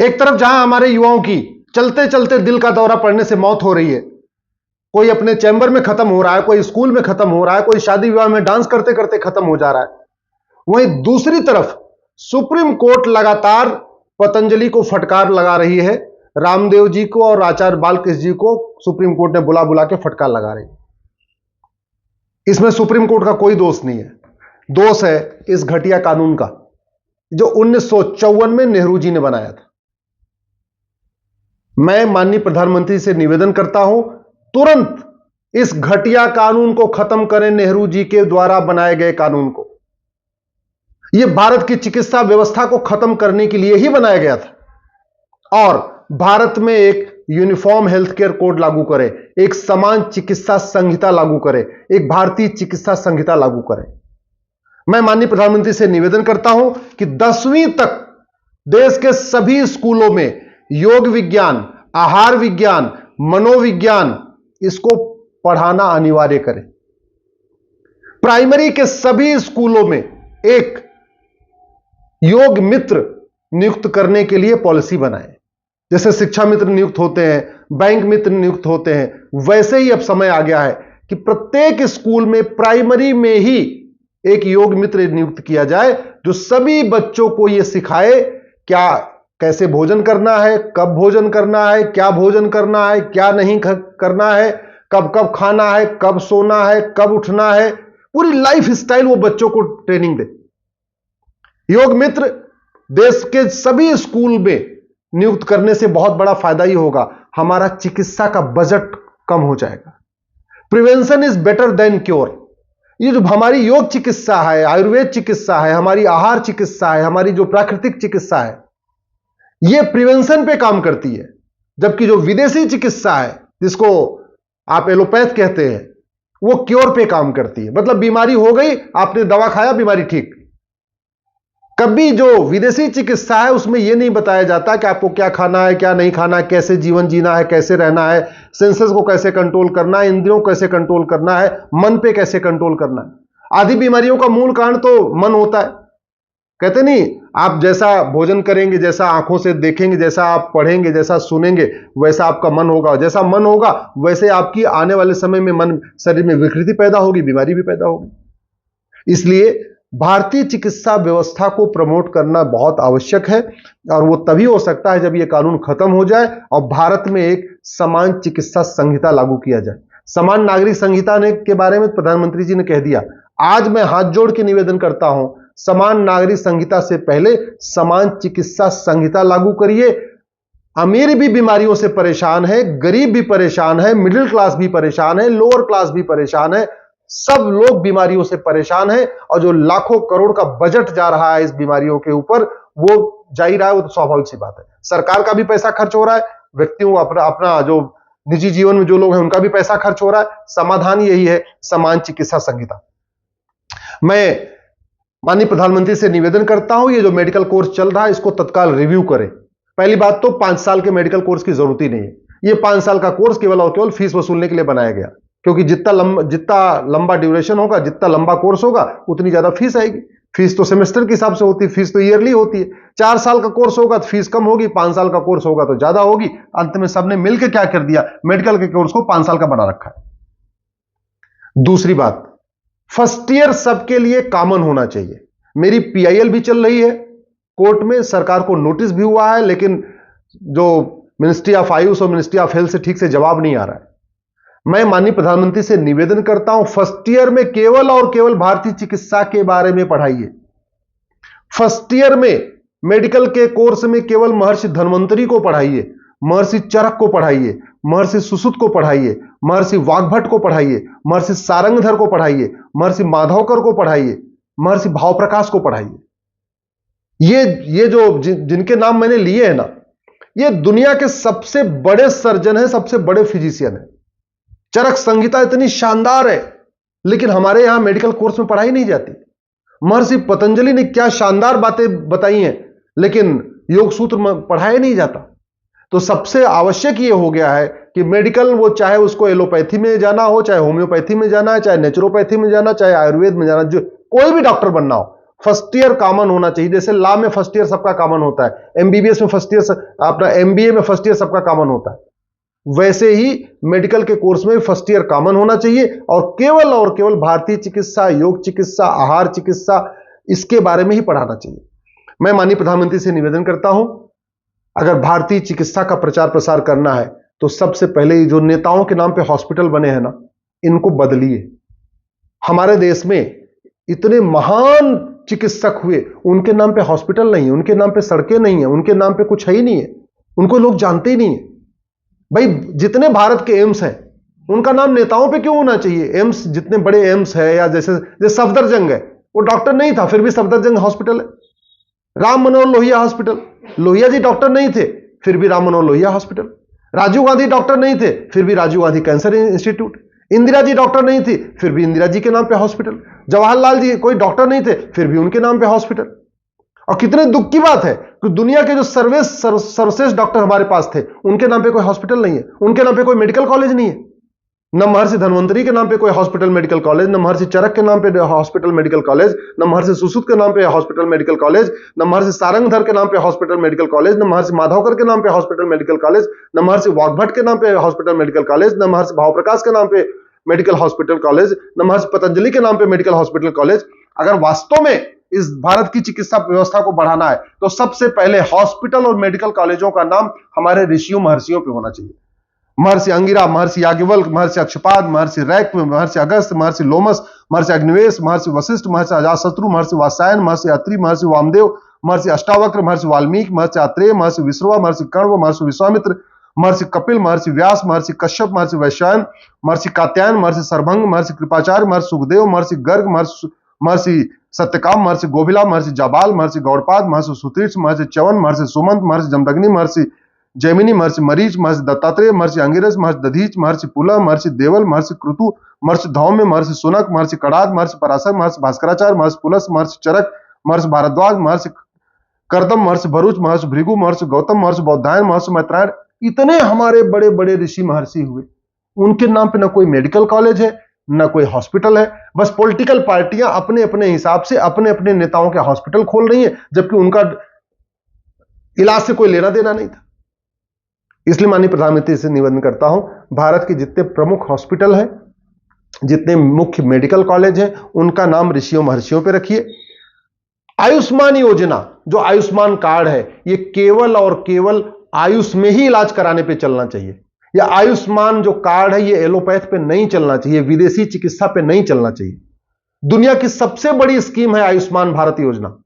एक तरफ जहां हमारे युवाओं की चलते चलते दिल का दौरा पड़ने से मौत हो रही है, कोई अपने चैम्बर में खत्म हो रहा है, कोई स्कूल में खत्म हो रहा है, कोई शादी विवाह में डांस करते करते खत्म हो जा रहा है, वहीं दूसरी तरफ सुप्रीम कोर्ट लगातार पतंजलि को फटकार लगा रही है। रामदेव जी को और आचार्य बालकृष्ण जी को सुप्रीम कोर्ट ने बुला बुला के फटकार लगा रही है। इसमें सुप्रीम कोर्ट का कोई दोष नहीं है, दोष है इस घटिया कानून का जो 1954 में नेहरू जी ने बनाया था। मैं माननीय प्रधानमंत्री से निवेदन करता हूं, तुरंत इस घटिया कानून को खत्म करें, नेहरू जी के द्वारा बनाए गए कानून को। यह भारत की चिकित्सा व्यवस्था को खत्म करने के लिए ही बनाया गया था। और भारत में एक यूनिफॉर्म हेल्थ केयर कोड लागू करें, एक समान चिकित्सा संहिता लागू करें, एक भारतीय चिकित्सा संहिता लागू करें। मैं माननीय प्रधानमंत्री से निवेदन करता हूं कि 10वीं तक देश के सभी स्कूलों में योग विज्ञान, आहार विज्ञान, मनोविज्ञान, इसको पढ़ाना अनिवार्य करें। प्राइमरी के सभी स्कूलों में एक योग मित्र नियुक्त करने के लिए पॉलिसी बनाएं। जैसे शिक्षा मित्र नियुक्त होते हैं, बैंक मित्र नियुक्त होते हैं, वैसे ही अब समय आ गया है कि प्रत्येक स्कूल में प्राइमरी में ही एक योग मित्र नियुक्त किया जाए जो सभी बच्चों को यह सिखाए क्या कैसे भोजन करना है, कब भोजन करना है, क्या भोजन करना है, क्या नहीं करना है, कब कब खाना है, कब सोना है, कब उठना है, पूरी लाइफ स्टाइल वो बच्चों को ट्रेनिंग दे। योग मित्र देश के सभी स्कूल में नियुक्त करने से बहुत बड़ा फायदा ही होगा, हमारा चिकित्सा का बजट कम हो जाएगा। Prevention is better than cure. ये जो हमारी योग चिकित्सा है, आयुर्वेद चिकित्सा है, हमारी आहार चिकित्सा है, हमारी जो प्राकृतिक चिकित्सा है, ये प्रिवेंशन पे काम करती है, जबकि जो विदेशी चिकित्सा है जिसको आप एलोपैथ कहते हैं, वो क्योर पे काम करती है। मतलब बीमारी हो गई, आपने दवा खाया, बीमारी ठीक। कभी जो विदेशी चिकित्सा है उसमें यह नहीं बताया जाता कि आपको क्या खाना है, क्या नहीं खाना है, कैसे जीवन जीना है, कैसे रहना है, सेंसेस को कैसे कंट्रोल करना है, इंद्रियों को कैसे कंट्रोल करना है, मन पे कैसे कंट्रोल करना है। आधी बीमारियों का मूल कारण तो मन होता है। कहते नहीं, आप जैसा भोजन करेंगे, जैसा आंखों से देखेंगे, जैसा आप पढ़ेंगे, जैसा सुनेंगे, वैसा आपका मन होगा। जैसा मन होगा वैसे आपकी आने वाले समय में मन शरीर में विकृति पैदा होगी, बीमारी भी पैदा होगी। इसलिए भारतीय चिकित्सा व्यवस्था को प्रमोट करना बहुत आवश्यक है और वो तभी हो सकता है जब ये कानून खत्म हो जाए और भारत में एक समान चिकित्सा संहिता लागू किया जाए। समान नागरिक संहिता ने के बारे में प्रधानमंत्री जी ने कह दिया। आज मैं हाथ जोड़ के निवेदन करता हूं, समान नागरिक संहिता से पहले समान चिकित्सा संहिता लागू करिए। अमीर भी बीमारियों से परेशान है, गरीब भी परेशान है, मिडिल क्लास भी परेशान है, लोअर क्लास भी परेशान है, सब लोग बीमारियों से परेशान हैं। और जो लाखों करोड़ का बजट जा रहा है इस बीमारियों के ऊपर, वो जा ही रहा है, वो तो स्वाभाविक सी बात है। सरकार का भी पैसा खर्च हो रहा है, व्यक्तियों अपना जो निजी जीवन में जो लोग हैं उनका भी पैसा खर्च हो रहा है। समाधान यही है, समान चिकित्सा संहिता। मैं माननीय प्रधानमंत्री से निवेदन करता हूं, ये जो मेडिकल कोर्स चल रहा है इसको तत्काल रिव्यू करें। पहली बात तो 5 साल के मेडिकल कोर्स की जरूरत ही नहीं है। ये 5 साल का कोर्स केवल और केवल फीस वसूलने के लिए बनाया गया, क्योंकि जितना लंबा ड्यूरेशन होगा, जितना लंबा कोर्स होगा, उतनी ज्यादा फीस आएगी। फीस तो सेमेस्टर के हिसाब से होती है, फीस तो ईयरली होती है। 4 साल का कोर्स होगा तो फीस कम होगी, 5 साल का कोर्स होगा तो ज्यादा होगी। अंत में सबने मिलकर क्या कर दिया, मेडिकल के कोर्स को 5 साल का बना रखा है। दूसरी बात, फर्स्ट ईयर सबके लिए कॉमन होना चाहिए। मेरी पीआईएल भी चल रही है कोर्ट में, सरकार को नोटिस भी हुआ है, लेकिन जो मिनिस्ट्री ऑफ आयुष और मिनिस्ट्री ऑफ हेल्थ से ठीक से जवाब नहीं आ रहा है। मैं माननीय प्रधानमंत्री से निवेदन करता हूं, फर्स्ट ईयर में केवल और केवल भारतीय चिकित्सा के बारे में पढ़ाइए। फर्स्ट ईयर में मेडिकल के कोर्स में केवल महर्षि धन्वंतरी को पढ़ाइए, महर्षि चरक को पढ़ाइए, महर्षि सुश्रुत को पढ़ाइए, महर्षि वाग्भट को पढ़ाइए, महर्षि सारंगधर को पढ़ाइए, महर्षि माधवकर को पढ़ाइए, महर्षि भावप्रकाश को पढ़ाइए। ये जो जिनके नाम मैंने लिए हैं ना, ये दुनिया के सबसे बड़े सर्जन हैं, सबसे बड़े फिजिशियन हैं। चरक संहिता इतनी शानदार है, लेकिन हमारे यहां मेडिकल कोर्स में पढ़ाई नहीं जाती। महर्षि पतंजलि ने क्या शानदार बातें बताई हैं, लेकिन योग सूत्र में पढ़ाया नहीं जाता। तो सबसे आवश्यक यह हो गया है कि मेडिकल, वो चाहे उसको एलोपैथी में जाना हो, चाहे होम्योपैथी में जाना है, चाहे नेचुरोपैथी में जाना, चाहे आयुर्वेद में जाना, जो कोई भी डॉक्टर बनना हो, फर्स्ट ईयर कॉमन होना चाहिए। जैसे लॉ में फर्स्ट ईयर सबका कॉमन होता है, एमबीबीएस में फर्स्ट ईयर, अपना एमबीए में फर्स्ट ईयर सबका कॉमन होता है, वैसे ही मेडिकल के कोर्स में भी फर्स्ट ईयर कॉमन होना चाहिए और केवल भारतीय चिकित्सा, योग चिकित्सा, आहार चिकित्सा, इसके बारे में ही पढ़ाना चाहिए। मैं माननीय प्रधानमंत्री से निवेदन करता हूं, अगर भारतीय चिकित्सा का प्रचार प्रसार करना है तो सबसे पहले जो नेताओं के नाम पे हॉस्पिटल बने हैं ना, इनको बदलिए। हमारे देश में इतने महान चिकित्सक हुए, उनके नाम पे हॉस्पिटल नहीं है, उनके नाम पे सड़कें नहीं है, उनके नाम पे कुछ है ही नहीं है, उनको लोग जानते ही नहीं है। भाई जितने भारत के एम्स हैं उनका नाम नेताओं पे क्यों होना चाहिए? एम्स, जितने बड़े एम्स है, या जैसे सफदरजंग है, वो डॉक्टर नहीं था फिर भी सफदरजंग हॉस्पिटल है। राम मनोहर लोहिया हॉस्पिटल, लोहिया जी डॉक्टर नहीं थे फिर भी राम मनोहर लोहिया हॉस्पिटल। राजीव गांधी डॉक्टर नहीं थे फिर भी Rajiv Gandhi cancer institute. Indira ji doctor नहीं थी फिर भी इंदिरा जी के नाम पे हॉस्पिटल। जवाहरलाल जी कोई डॉक्टर नहीं थे फिर भी उनके नाम पे हॉस्पिटल। और कितने दुख की बात है कि दुनिया के जो सर्वश्रेष्ठ डॉक्टर हमारे पास थे, उनके नाम पे कोई हॉस्पिटल नहीं है, उनके नाम पे कोई मेडिकल कॉलेज नहीं है। न महर्षि धन्वंतरी के नाम पे कोई हॉस्पिटल मेडिकल कॉलेज, न महर्षि चरक के नाम पे हॉस्पिटल मेडिकल कॉलेज, न महर्षि सुश्रुत के नाम पे हॉस्पिटल मेडिकल कॉलेज, न महर्षि सारंगधर के नाम पे हॉस्पिटल मेडिकल कॉलेज, न महर्षि माधवकर के नाम पे हॉस्पिटल मेडिकल कॉलेज, न महर्षि वाग्भट के नाम पे हॉस्पिटल मेडिकल कॉलेज, न महर्षि भावप्रकाश के नाम पे मेडिकल हॉस्पिटल कॉलेज, न महर्षि पतंजलि के नाम पे मेडिकल हॉस्पिटल कॉलेज। अगर वास्तव में इस भारत की चिकित्सा व्यवस्था को बढ़ाना है तो सबसे पहले हॉस्पिटल और मेडिकल कॉलेजों का नाम हमारे ऋषियों महर्षियों पे होना चाहिए। महर्षि अंगिरा, महर्षि याज्ञवल्क्य, महर्षि अक्षपाद, महर्षि रैक, महर्षि अगस्त्य, महर्षि लोमस, महर्षि अग्निवेश, महर्षि वशिष्ठ, महर्षि अजातशत्रु, महर्षि वात्सायन, महर्षि अत्रि, महर्षि वामदेव, महर्षि अष्टावक्र, महर्षि वाल्मीकि, महर्षि आत्रेय, महर्षि विश्रवा, महर्षि कण्व, महर्षि विश्वामित्र, महर्षि कपिल, महर्षि व्यास, महर्षि कश्यप, महर्षि वैशंपायन, महर्षि कात्यायन, महर्षि सर्वभंग, महर्षि कृपाचार्य, महर्षि सुखदेव, महर्षि गर्ग, महर्षि सत्यकाम, महर्षि गोभिला, महर्षि जाबाल, महर्षि गौड़पाद, महर्षि सुतीक्ष, महर्षि च्यवन, महर्षि सुमंत, महर्षि जमदग्नि, महर्षि जैमिनी, महर्षि मरीच, महर्षि दत्तात्रेय, महर्षि अंगिरस, महर्षि दधीच, महर्षि पुलह, महर्षि देवल, महर्षि क्रतु, महर्षि धौम्य, महर्षि सुनक, महर्षि कड़ाद, महर्षि पराशर, महर्षि भास्कराचार्य, महर्षि पुलस, महर्षि चरक, महर्षि भारद्वाज, महर्षि करदम, महर्षि भरूच, महर्षि भृगु, महर्षि गौतम, महर्षि बौद्धायन, महर्षि मैत्रायण। इतने हमारे बड़े बड़े ऋषि महर्षि हुए, उनके नाम पे ना कोई मेडिकल कॉलेज है, ना कोई हॉस्पिटल है। बस पॉलिटिकल पार्टियां अपने अपने हिसाब से अपने अपने नेताओं के हॉस्पिटल खोल रही हैं, जबकि उनका इलाज से कोई लेना देना नहीं था। इसलिए माननीय प्रधानमंत्री से निवेदन करता हूं, भारत के जितने प्रमुख हॉस्पिटल हैं, जितने मुख्य मेडिकल कॉलेज हैं, उनका नाम ऋषियों महर्षियों पे रखिए। आयुष्मान योजना, जो आयुष्मान कार्ड है, ये केवल और केवल आयुष में ही इलाज कराने पे चलना चाहिए। या आयुष्मान जो कार्ड है, ये एलोपैथ पे नहीं चलना चाहिए, विदेशी चिकित्सा पे नहीं चलना चाहिए। दुनिया की सबसे बड़ी स्कीम है आयुष्मान भारत योजना,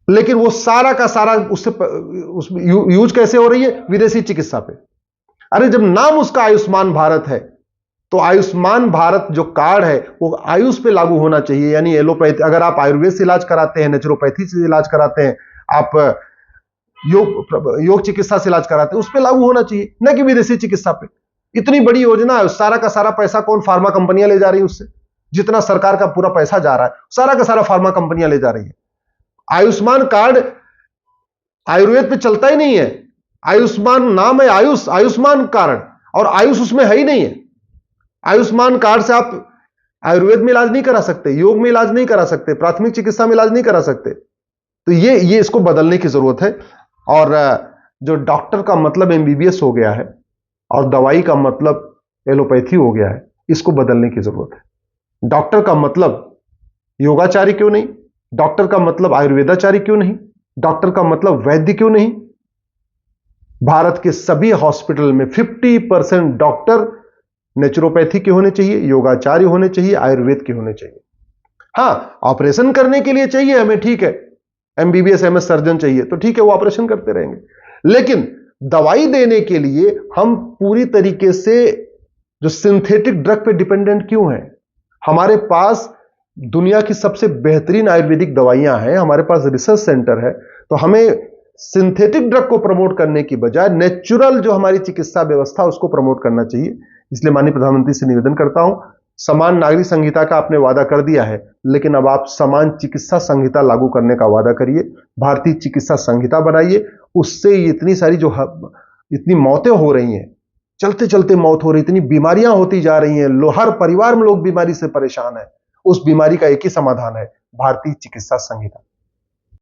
लेकिन वो सारा का सारा उसमें यूज कैसे हो रही है? विदेशी चिकित्सा पे। अरे जब नाम उसका आयुष्मान भारत है, तो आयुष्मान भारत जो कार्ड है वो आयुष पे लागू होना चाहिए। यानी एलोपैथी, अगर आप आयुर्वेद से इलाज कराते हैं, नेचुरोपैथी से इलाज कराते हैं, आप योग चिकित्सा से इलाज कराते हैं, उस पे लागू होना चाहिए, न कि विदेशी चिकित्सा पे। इतनी बड़ी योजना है, सारा का सारा पैसा कौन? फार्मा कंपनियां ले जा रही है उससे। जितना सरकार का पूरा पैसा जा रहा है, सारा का सारा फार्मा कंपनियां ले जा रही है। आयुष्मान कार्ड आयुर्वेद पे चलता ही नहीं है। आयुष्मान नाम है आयुष, आयुष्मान कार्ड, और आयुष उसमें है ही नहीं है। आयुष्मान कार्ड से आप आयुर्वेद में इलाज नहीं करा सकते, योग में इलाज नहीं करा सकते, प्राथमिक चिकित्सा में इलाज नहीं करा सकते। तो ये इसको बदलने की जरूरत है। और जो डॉक्टर का मतलब एमबीबीएस हो गया है और दवाई का मतलब एलोपैथी हो गया है, इसको बदलने की जरूरत है। डॉक्टर का मतलब योगाचार्य क्यों नहीं? डॉक्टर का मतलब आयुर्वेदाचार्य क्यों नहीं? डॉक्टर का मतलब वैद्य क्यों नहीं? भारत के सभी हॉस्पिटल में 50% डॉक्टर नेचुरोपैथी के होने चाहिए, योगाचार्य होने चाहिए, आयुर्वेद के होने चाहिए। हां, ऑपरेशन करने के लिए चाहिए हमें, ठीक है, एमबीबीएस एमएस सर्जन चाहिए, तो ठीक है, वो ऑपरेशन करते रहेंगे। लेकिन दवाई देने के लिए हम पूरी तरीके से जो सिंथेटिक ड्रग पे डिपेंडेंट क्यों हैं? हमारे पास दुनिया की सबसे बेहतरीन आयुर्वेदिक दवाइयां हैं, हमारे पास रिसर्च सेंटर है, तो हमें सिंथेटिक ड्रग को प्रमोट करने की बजाय नेचुरल जो हमारी चिकित्सा व्यवस्था उसको प्रमोट करना चाहिए। इसलिए माननीय प्रधानमंत्री से निवेदन करता हूं, समान नागरिक संहिता का आपने वादा कर दिया है, लेकिन अब आप समान चिकित्सा संहिता लागू करने का वादा करिए। भारतीय चिकित्सा संहिता बनाइए, उससे इतनी सारी जो इतनी मौतें हो रही हैं, चलते चलते मौत हो रही, इतनी बीमारियां होती जा रही हैं, हर परिवार में लोग बीमारी से परेशान है। उस बीमारी का एक ही समाधान है, भारतीय चिकित्सा संहिता।